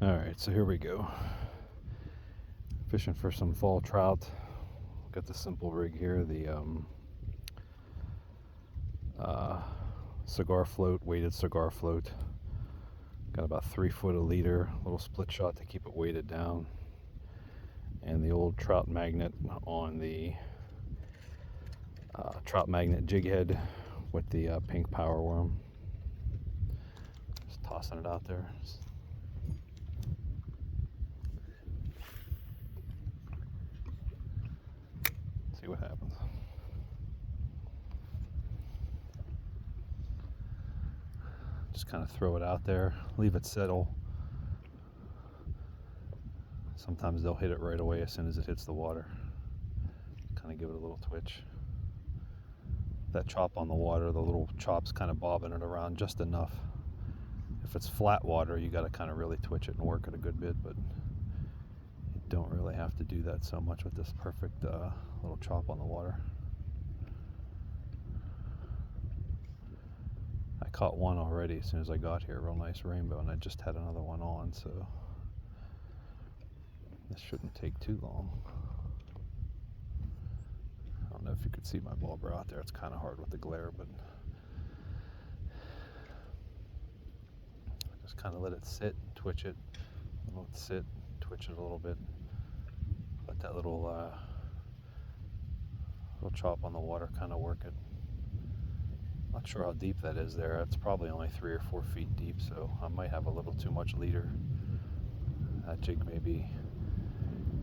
Alright, so here we go. Fishing for some fall trout. Got the simple rig here, the cigar float, weighted cigar float. Got about 3 foot a leader, little split shot to keep it weighted down. And the old trout magnet on the trout magnet jig head with the pink power worm. Just tossing it out there. See what happens. Just kind of throw it out there, leave it settle. Sometimes they'll hit it right away as soon as it hits the water. Kind of give it a little twitch. That chop on the water, the little chop's kind of bobbing it around just enough. If it's flat water, you got to kind of really twitch it and work it a good bit, but you don't really have to do that so much with this perfect little chop on the water. I caught one already as soon as I got here, a real nice rainbow, and I just had another one on, so this shouldn't take too long. I don't know if you could see my blooper out there. It's kind of hard with the glare, but just kind of let it sit, twitch it, let it sit, twitch it a little bit. Let that little chop on the water kind of work it. Not sure how deep that is there. It's probably only 3 or 4 feet deep, so I might have a little too much leader. That jig may be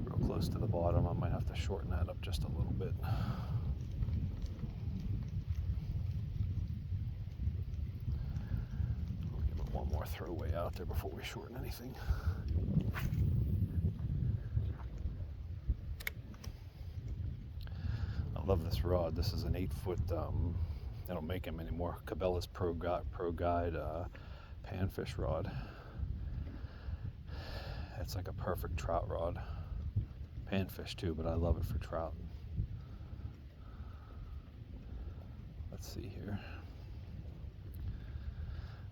real close to the bottom. I might have to shorten that up just a little bit. I'll give it one more throwaway out there before we shorten anything. I love this rod. This is an 8-foot, they don't make them anymore, Cabela's Pro Guide panfish rod. It's like a perfect trout rod. Panfish too, but I love it for trout. Let's see here.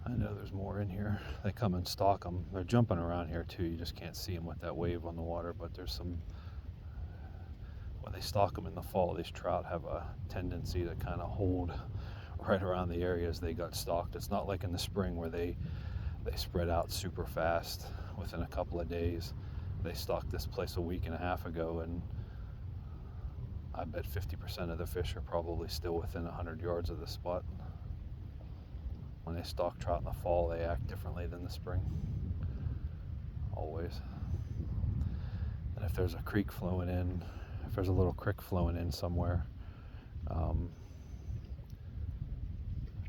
I know there's more in here. They come and stalk them. They're jumping around here too. You just can't see them with that wave on the water, but there's some, when they stalk them in the fall, these trout have a tendency to kind of hold right around the areas they got stalked. It's not like in the spring where they spread out super fast within a couple of days. They stalked this place a week and a half ago, and I bet 50% of the fish are probably still within 100 yards of the spot. When they stalk trout in the fall, they act differently than the spring. Always. And if there's a creek flowing in, if there's a little creek flowing in somewhere,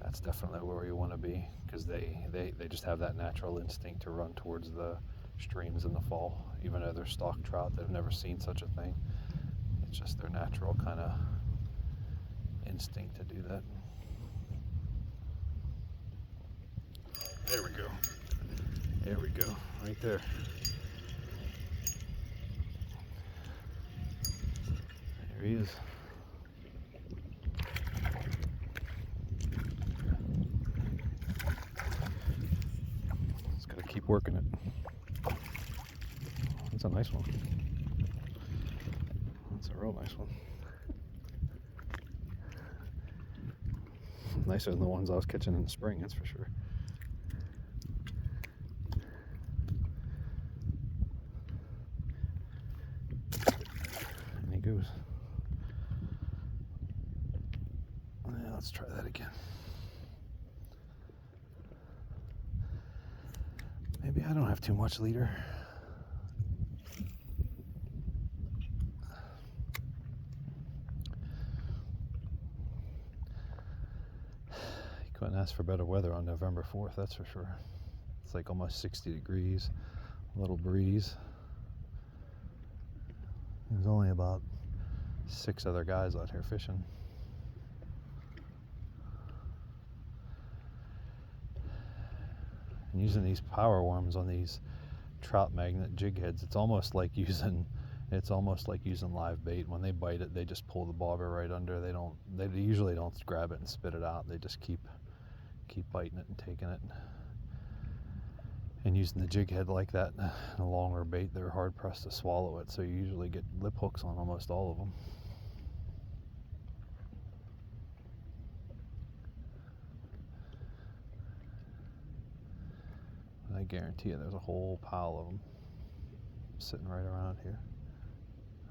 that's definitely where you want to be, because they just have that natural instinct to run towards the streams in the fall. Even though they're stock trout, they've never seen such a thing. It's just their natural kind of instinct to do that. There we go. There we go. Right there. There he is. Just gotta keep working it. That's a nice one. That's a real nice one. Nicer than the ones I was catching in the spring, that's for sure. And he goes. Yeah, let's try that again. Maybe I don't have too much leader. You couldn't ask for better weather on November 4th, that's for sure. It's like almost 60 degrees, a little breeze. There's only about 6 other guys out here fishing. And using these power worms on these trout magnet jig heads, it's almost like using live bait. When they bite it, they just pull the bobber right under. They usually don't grab it and spit it out. They just keep biting it and taking it. And using the jig head like that and a longer bait, they're hard pressed to swallow it, so you usually get lip hooks on almost all of them. I guarantee you there's a whole pile of them sitting right around here.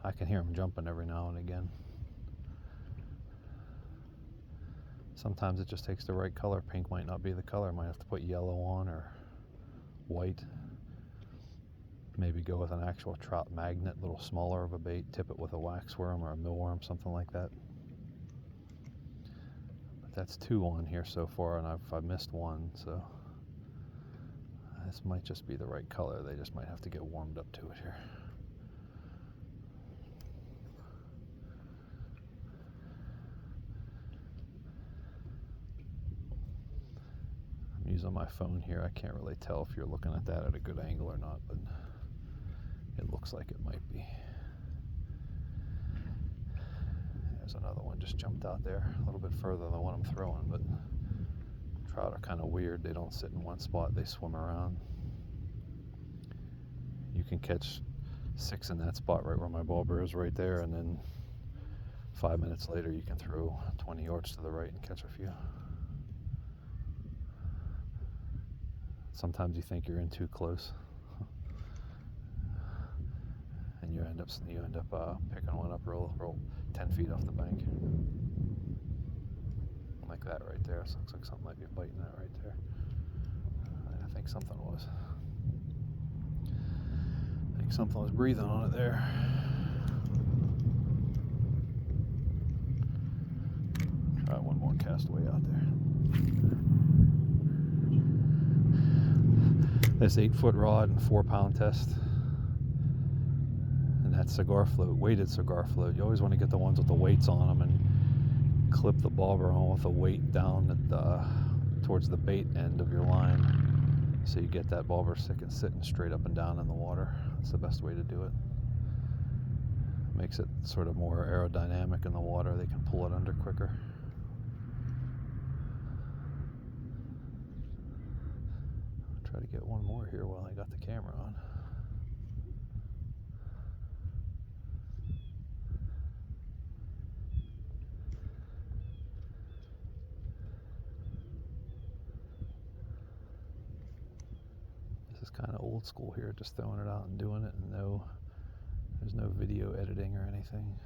I can hear them jumping every now and again. Sometimes it just takes the right color. Pink might not be the color. I might have to put yellow on or white. Maybe go with an actual trout magnet, a little smaller of a bait, tip it with a waxworm or a millworm, something like that. But that's 2 on here so far, and I've missed 1, so this might just be the right color. They just might have to get warmed up to it here. I'm using my phone here. I can't really tell if you're looking at that at a good angle or not, but it looks like it might be. There's another one just jumped out there, a little bit further than the one I'm throwing, but trout are kind of weird. They don't sit in one spot, they swim around. You can catch 6 in that spot right where my bobber is right there, and then 5 minutes later you can throw 20 yards to the right and catch a few. Sometimes you think you're in too close, and you end up picking one up real 10 feet off the bank, like that right there. So it looks like something might be biting that right there. I think something was. I think something was breathing on it there. Try one more castaway out there. This 8-foot rod and 4-pound test. And that cigar float, weighted cigar float. You always want to get the ones with the weights on them and clip the bobber on with the weight down at towards the bait end of your line, so you get that bobber sitting straight up and down in the water. That's the best way to do it. Makes it sort of more aerodynamic in the water. They can pull it under quicker. I'll try to get one more here while I got the camera on. This is kind of old school here, just throwing it out and doing it, and there's no video editing or anything.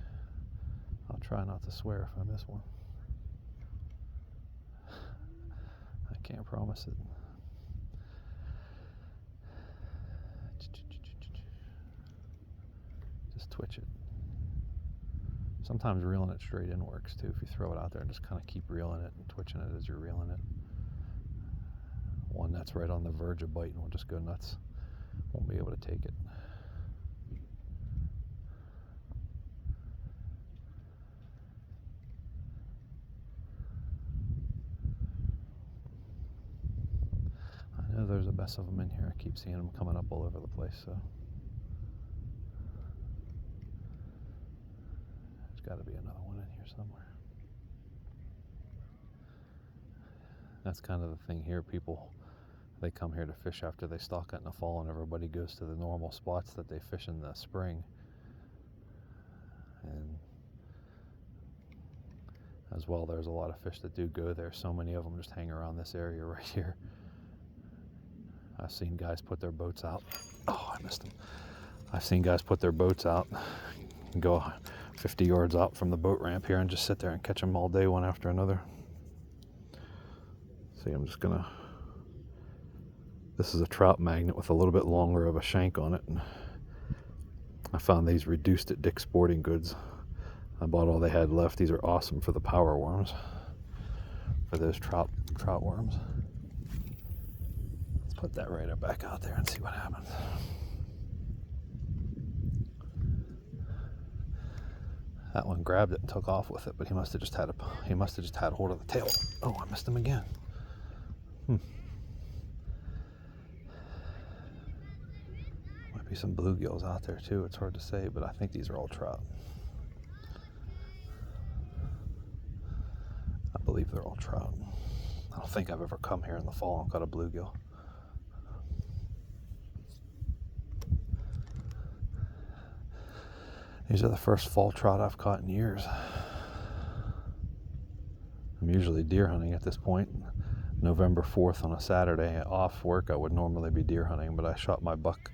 I'll try not to swear if I miss one. I can't promise it. Just twitch it. Sometimes reeling it straight in works too. If you throw it out there and just kind of keep reeling it and twitching it as you're reeling it. One that's right on the verge of biting will just go nuts. Won't be able to take it. I know there's a mess of them in here. I keep seeing them coming up all over the place, so there's got to be another one in here somewhere. That's kind of the thing here. People, they come here to fish after they stock it in the fall, and everybody goes to the normal spots that they fish in the spring. And as well, there's a lot of fish that do go there. So many of them just hang around this area right here. I've seen guys put their boats out. Oh, I missed them. I've seen guys put their boats out and go 50 yards out from the boat ramp here and just sit there and catch them all day, one after another. See, I'm just gonna, this is a trout magnet with a little bit longer of a shank on it. And I found these reduced at Dick's Sporting Goods. I bought all they had left. These are awesome for the power worms, for those trout worms. Let's put that right back out there and see what happens. That one grabbed it and took off with it, but he must have just had hold of the tail. Oh, I missed him again. Might be some bluegills out there too. It's hard to say, but I think these are all trout. I believe they're all trout. I don't think I've ever come here in the fall and caught a bluegill. These are the first fall trout I've caught in years. I'm usually deer hunting at this point. November 4th on a Saturday off work, I would normally be deer hunting, but I shot my buck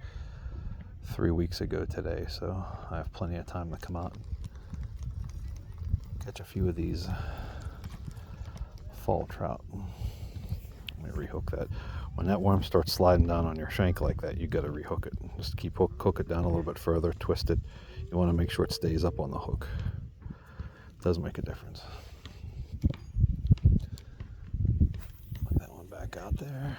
3 weeks ago today, so I have plenty of time to come out and catch a few of these fall trout. Let me rehook that. When that worm starts sliding down on your shank like that, you got to rehook it. Just keep hook it down a little bit further, twist it. You want to make sure it stays up on the hook. It does make a difference. Put that one back out there.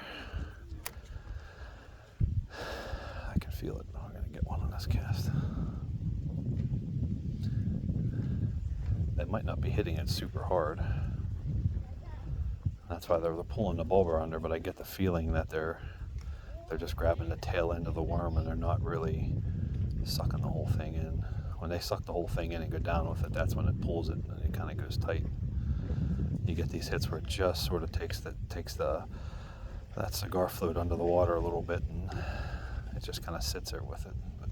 I can feel it. I'm going to get one on this cast. They might not be hitting it super hard. That's why they're pulling the bulber under, but I get the feeling that they're just grabbing the tail end of the worm and they're not really sucking the whole thing in. When they suck the whole thing in and go down with it, that's when it pulls it and it kind of goes tight. You get these hits where it just sort of takes that cigar fluid under the water a little bit and it just kind of sits there with it. But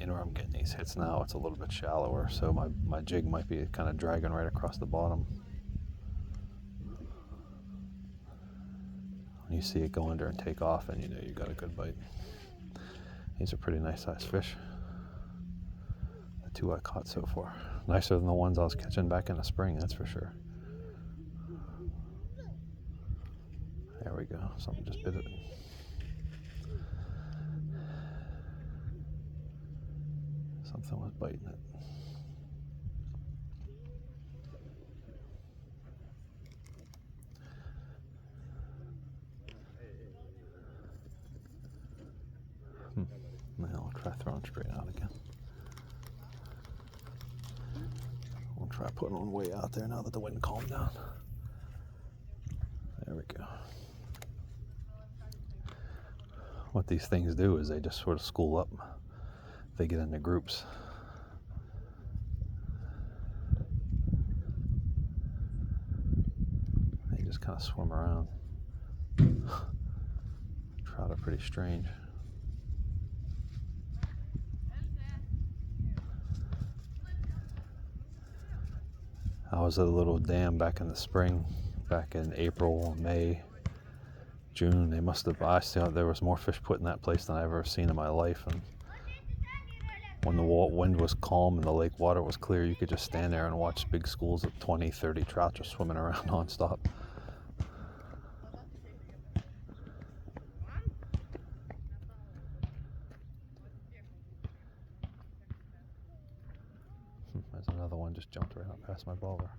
you know where I'm getting these hits now, it's a little bit shallower, so my jig might be kind of dragging right across the bottom. When you see it go under and take off, and you know you got a good bite. These are pretty nice sized fish. The two I caught so far. Nicer than the ones I was catching back in the spring, that's for sure. There we go, something just bit it. Something was biting it. Now I'll try throwing straight out again. We'll try putting one way out there now that the wind calmed down. There we go. What these things do is they just sort of school up. They get into groups. They just kind of swim around. Trout are pretty strange. I was at a little dam back in the spring, back in April, May, June. They must have, I saw there was more fish put in that place than I've ever seen in my life. And when the wind was calm and the lake water was clear, you could just stand there and watch big schools of 20, 30 trout just swimming around nonstop. There's another one just jumped right up past my bowler.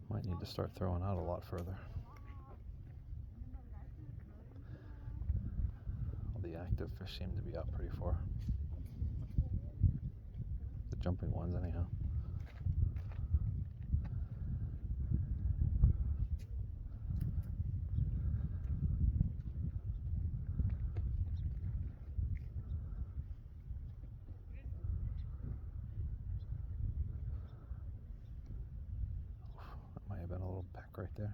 Might need to start throwing out a lot further. All the active fish seem to be out pretty far. The jumping ones anyhow. That might have been a little peck right there.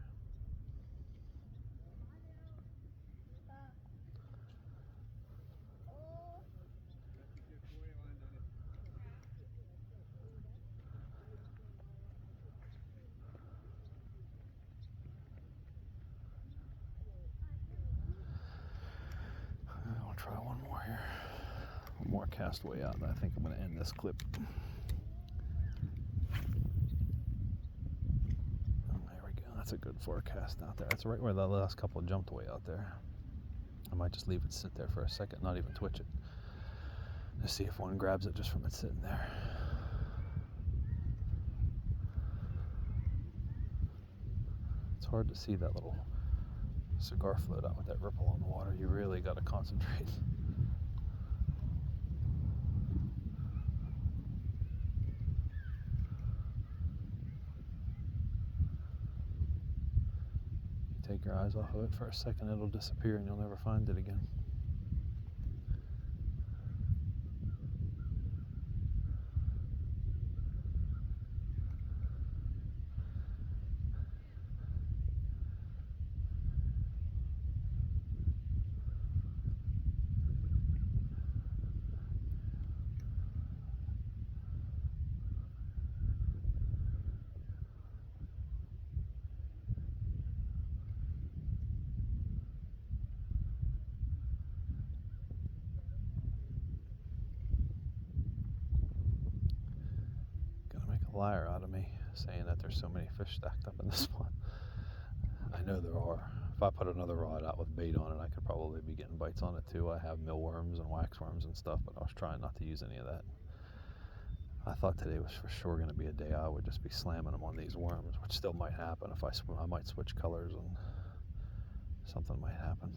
I'll try one more here. One more cast way out, and I think I'm going to end this clip. That's a good forecast out there. That's right where the last couple jumped way out there. I might just leave it sit there for a second, not even twitch it, to see if one grabs it just from it sitting there. It's hard to see that little cigar float out with that ripple on the water. You really got to concentrate. Take your eyes off of it for a second, it'll disappear and you'll never find it again. liar out of me saying that there's so many fish stacked up in this spot. I know there are. If I put another rod out with bait on it, I could probably be getting bites on it too. I have millworms and waxworms and stuff, but I was trying not to use any of that. I thought today was for sure going to be a day I would just be slamming them on these worms, which still might happen. If I might switch colors and something might happen.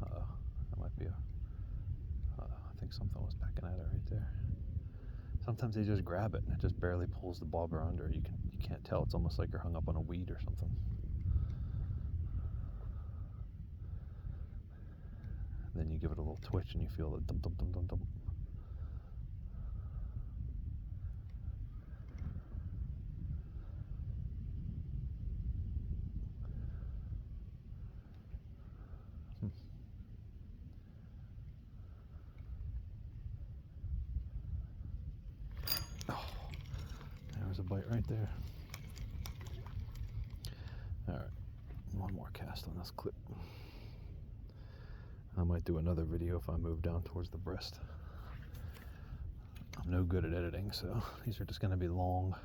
That might be I think something was pecking at it right there. Sometimes they just grab it and it just barely pulls the bobber under. You can't tell. It's almost like you're hung up on a weed or something. Then you give it a little twitch and you feel the dum dum dum dum dum. Oh, there's a bite right there. All right, one more cast on this clip. I might do another video if I move down towards the breast. I'm no good at editing, so these are just going to be long,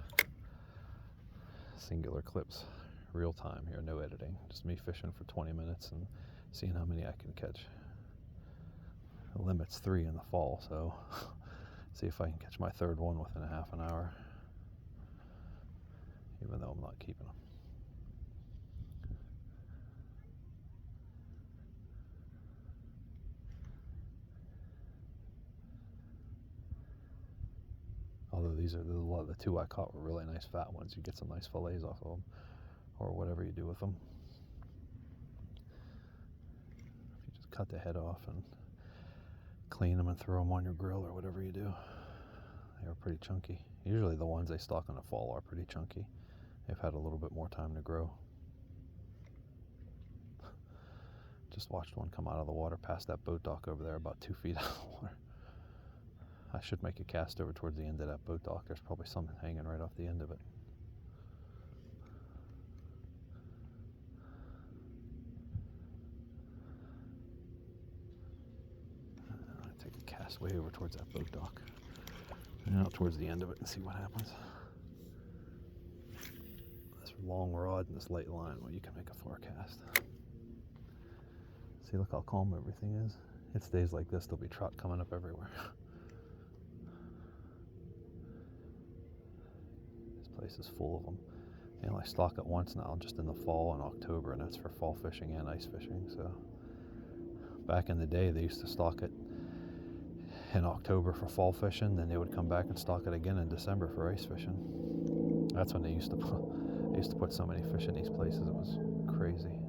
singular clips, real time here, no editing. Just me fishing for 20 minutes and seeing how many I can catch. The limit's 3 in the fall, so see if I can catch my third one within a half an hour, even though I'm not keeping them. Although the 2 I caught were really nice fat ones. You get some nice fillets off of them, or whatever you do with them. If you just cut the head off and clean them and throw them on your grill or whatever you do, they were pretty chunky. Usually the ones they stock in the fall are pretty chunky. They've had a little bit more time to grow. Just watched one come out of the water past that boat dock over there, about 2 feet out of the water. I should make a cast over towards the end of that boat dock. There's probably something hanging right off the end of it. I'll take a cast way over towards that boat dock and out towards the end of it and see what happens. This long rod and this light line, well, you can make a far cast. See, look how calm everything is. It stays like this, there'll be trout coming up everywhere. Place is full of them. They only stock it once now, just in the fall and October, and that's for fall fishing and ice fishing. So back in the day, they used to stock it in October for fall fishing, then they would come back and stock it again in December for ice fishing. That's when they used to put so many fish in these places. It was crazy.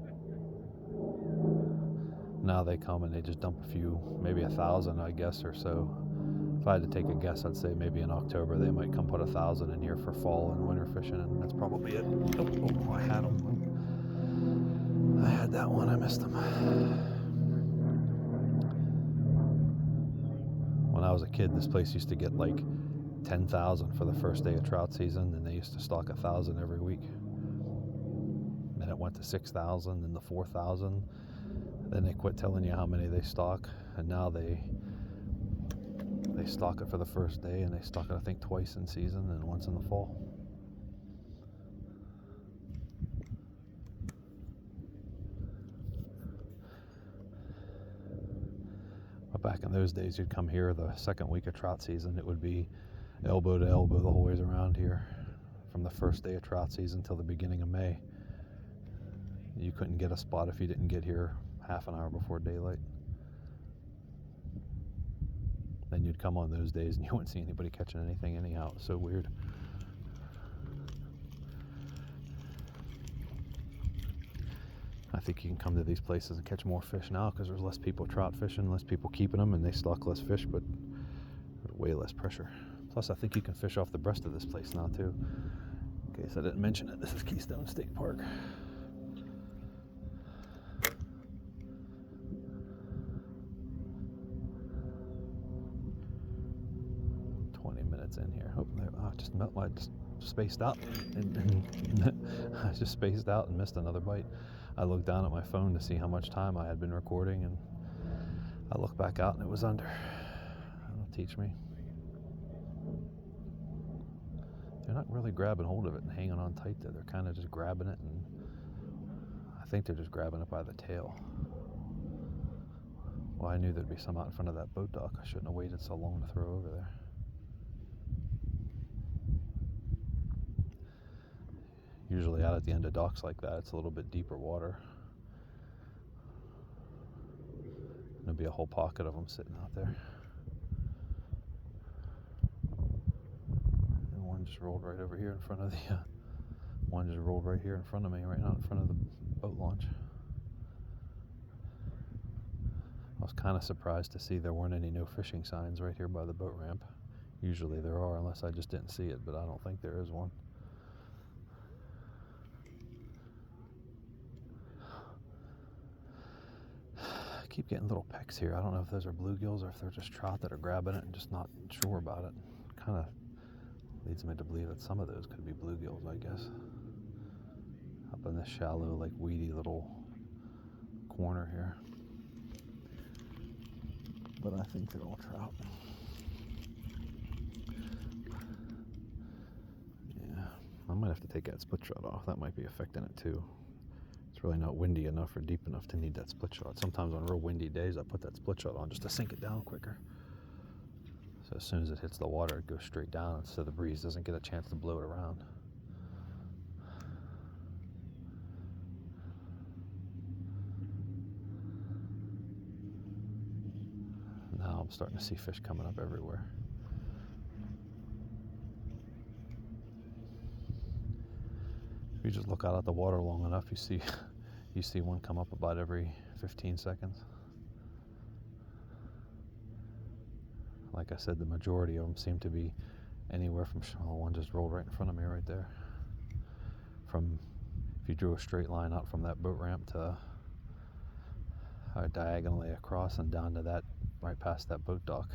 Now they come and they just dump a few, maybe 1,000, I guess, or so. If I had to take a guess, I'd say maybe in October they might come put 1,000 in here for fall and winter fishing, and that's probably it. Oh, I had them. I had that one, I missed them. When I was a kid, this place used to get like 10,000 for the first day of trout season, and they used to stock 1,000 every week. Then it went to 6,000, then to 4,000. Then they quit telling you how many they stock, and now they stock it for the first day, and they stock it, I think, twice in season and once in the fall. But back in those days, you'd come here the second week of trout season. It would be elbow to elbow the whole ways around here, from the first day of trout season till the beginning of May. You couldn't get a spot if you didn't get here half an hour before daylight. Then you'd come on those days and you wouldn't see anybody catching anything anyhow. It was so weird. I think you can come to these places and catch more fish now because there's less people trout fishing, less people keeping them, and they stock less fish, but way less pressure. Plus, I think you can fish off the breast of this place now too. In case I didn't mention it, this is Keystone State Park. In here. Oh, I just spaced out and I just spaced out and missed another bite. I looked down at my phone to see how much time I had been recording, and I looked back out and it was under. That'll teach me. They're not really grabbing hold of it and hanging on tight there. They're kind of just grabbing it, and I think they're just grabbing it by the tail. Well, I knew there'd be some out in front of that boat dock. I shouldn't have waited so long to throw over there. Usually out at the end of docks like that, it's a little bit deeper water. There'll be a whole pocket of them sitting out there. And one just rolled right over here in front of the, one just rolled right here in front of me, right out in front of the boat launch. I was kind of surprised to see there weren't any no fishing signs right here by the boat ramp. Usually there are, unless I just didn't see it, but I don't think there is one. I keep getting little pecks here. I don't know if those are bluegills or if they're just trout that are grabbing it and just not sure about it. Kind of leads me to believe that some of those could be bluegills, I guess. Up in this shallow, like weedy little corner here. But I think they're all trout. Yeah, I might have to take that split shot off. That might be affecting it too. It's really not windy enough or deep enough to need that split shot. Sometimes on real windy days, I put that split shot on just to sink it down quicker. So as soon as it hits the water, it goes straight down so the breeze doesn't get a chance to blow it around. Now I'm starting to see fish coming up everywhere. If you just look out at the water long enough, you see one come up about every 15 seconds. Like I said, the majority of them seem to be anywhere from, well, one just rolled right in front of me right there. From, if you drew a straight line out from that boat ramp to diagonally across and down to that, right past that boat dock.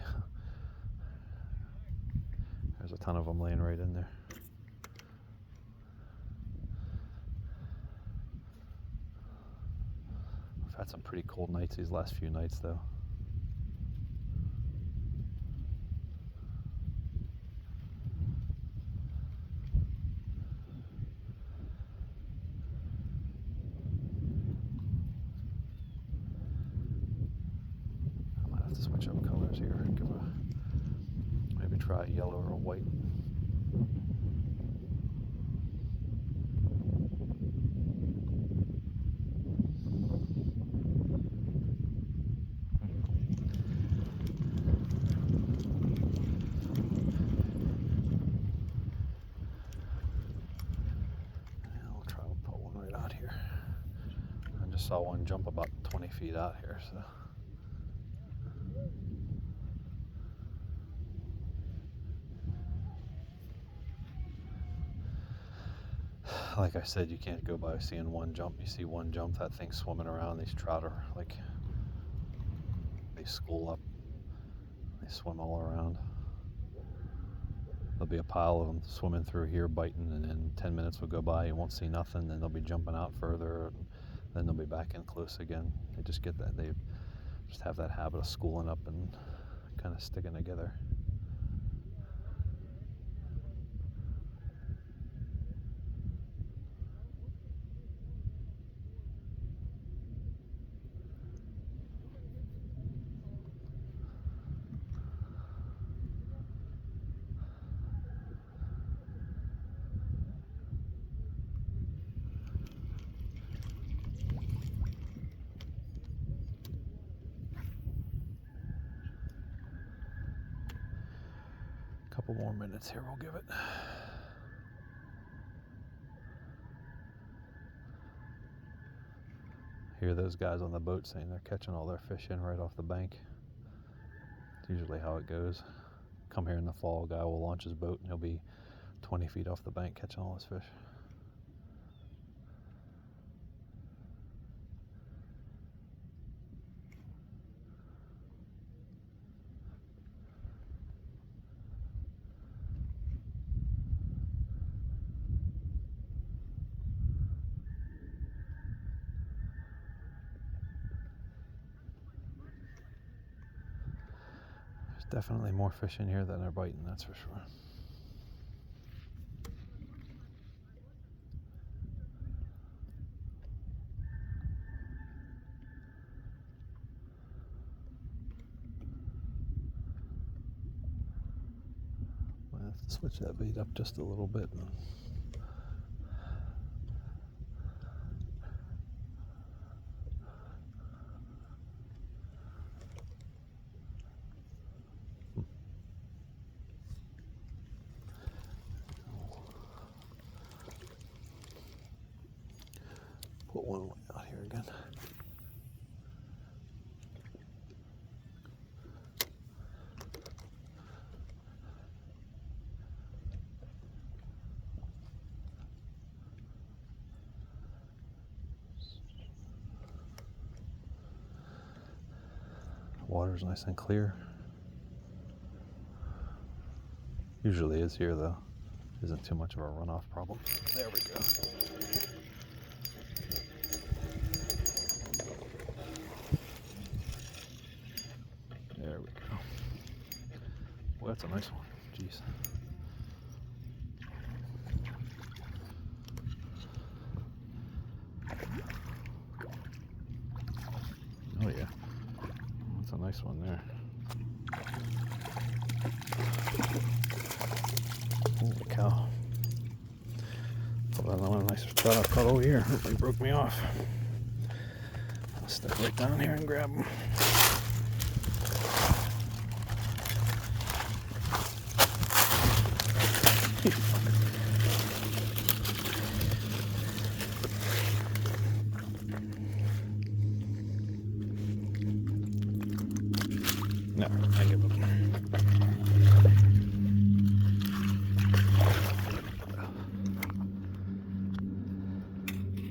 There's a ton of them laying right in there. We've had some pretty cold nights these last few nights though. I might have to switch up colors here and give maybe try a yellow or a white. Saw one jump about 20 feet out here, so like I said, you can't go by seeing one jump. You see one jump, that thing's swimming around. These trout are like, they school up, they swim all around. There'll be a pile of them swimming through here biting, and then 10 minutes will go by, you won't see nothing, then they'll be jumping out further, and then they'll be back in close again. They just get that, they just have that habit of schooling up and kind of sticking together. Couple more minutes here, we'll give it. Hear those guys on the boat saying they're catching all their fish in right off the bank. It's usually how it goes. Come here in the fall, a guy will launch his boat and he'll be 20 feet off the bank catching all his fish. Definitely more fish in here than are biting, that's for sure. I have to switch that bait up just a little bit. Put one out here again. Water's nice and clear. Usually is here though. Isn't too much of a runoff problem. There we go. There we go. Well, that's a nice one. Jeez. Oh yeah. That's a nice one there. Holy cow. Well, another nice trout I've caught over here. They broke me off. I'll step right down here and grab them. No, I give up.